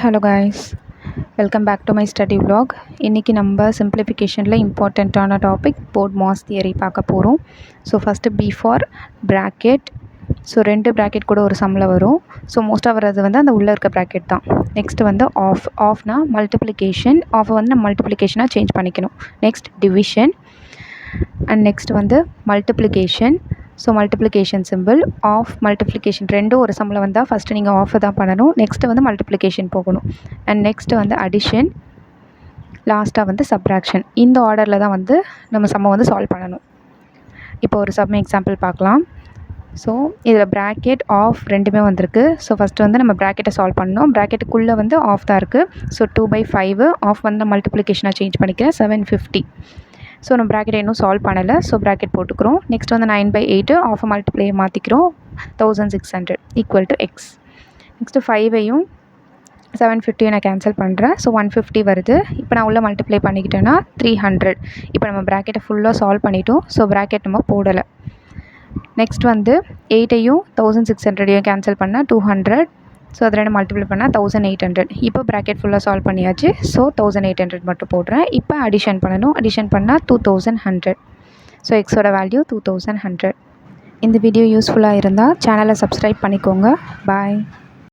Hello guys, welcome back to my study vlog. இன்றைக்கி நம்ம சிம்பிளிஃபிகேஷனில் இம்பார்ட்டண்ட்டான டாபிக் போர்ட் மாஸ் தியரி பார்க்க போகிறோம். So first B for bracket. So 2 bracket கூட ஒரு சம்மில் வரும். ஸோ மோஸ்ட்டாக வர்றது வந்து அந்த உள்ளே இருக்க ப்ராக்கெட் தான். நெக்ஸ்ட் வந்து ஆஃப்னா மல்டிப்ளிகேஷன். ஆஃபை வந்து நம்ம மல்டிப்ளிகேஷனாக சேஞ்ச் பண்ணிக்கணும். நெக்ஸ்ட் டிவிஷன் அண்ட் நெக்ஸ்ட் வந்து multiplication. So multiplication simple of multiplication ரெண்டும் ஒரு சம்மில் வந்தால் ஃபஸ்ட்டு நீங்கள் ஆஃபை தான் பண்ணணும். நெக்ஸ்ட்டு வந்து மல்டிப்ளிகேஷன் போகணும். அண்ட் நெக்ஸ்ட்டு வந்து அடிஷன், லாஸ்ட்டாக வந்து சப்ராக்ஷன். இந்த ஆர்டரில் தான் வந்து நம்ம சம்மை வந்து சால்வ் பண்ணணும். இப்போ ஒரு சம் எக்ஸாம்பிள் பார்க்கலாம். ஸோ இதில் ப்ராக்கெட் ஆஃப் ரெண்டுமே வந்திருக்கு. ஸோ ஃபஸ்ட்டு வந்து நம்ம ப்ராக்கெட்டை சால்வ் பண்ணணும். ப்ராக்கெட்டுக்குள்ளே வந்து ஆஃப் தான் இருக்குது. ஸோ 2/5 ஆஃப் வந்து மல்டிப்ளிகேஷனாக சேஞ்ச் பண்ணிக்கிறேன் 750. ஸோ நம்ம ப்ராக்கெட்டை இன்னும் சால்வ் பண்ணலை. ஸோ ப்ராக்கெட் போட்டுக்கிறோம். நெக்ஸ்ட் வந்து 9/8 ஆஃப் மல்டிப்ளை மாற்றிக்கிறோம் 1600 ஈக்குவல் டு எக்ஸ். நெக்ஸ்ட்டு 5ஐயும் 750 நான் கேன்சல் பண்ணுறேன். ஸோ 150 வருது. இப்போ நான் உள்ள மல்டிப்ளை பண்ணிக்கிட்டேன்னா 300. இப்போ நம்ம ப்ராக்கெட்டை ஃபுல்லாக சால்வ் பண்ணிட்டோம். ஸோ ப்ராக்கெட் நம்ம போடலை. நெக்ஸ்ட் வந்து 8ஐயும் 1600ஐயும் கேன்சல் பண்ணால் 200. ஸோ அது ரெண்டு மல்டிப்ளை பண்ணால் 1800. இப்போ ப்ராக்கெட் ஃபுல்லாக சால்வ் பண்ணியாச்சு. ஸோ 1800 மட்டும் போடுறேன். இப்போ அடிஷன் பண்ணணும். அடிஷன் பண்ணால் 2100. ஸோ எக்ஸோட வேல்யூ 2100. இந்த வீடியோ யூஸ்ஃபுல்லாக இருந்தால் சேனலை சப்ஸ்கிரைப் பண்ணிக்கோங்க. பாய்.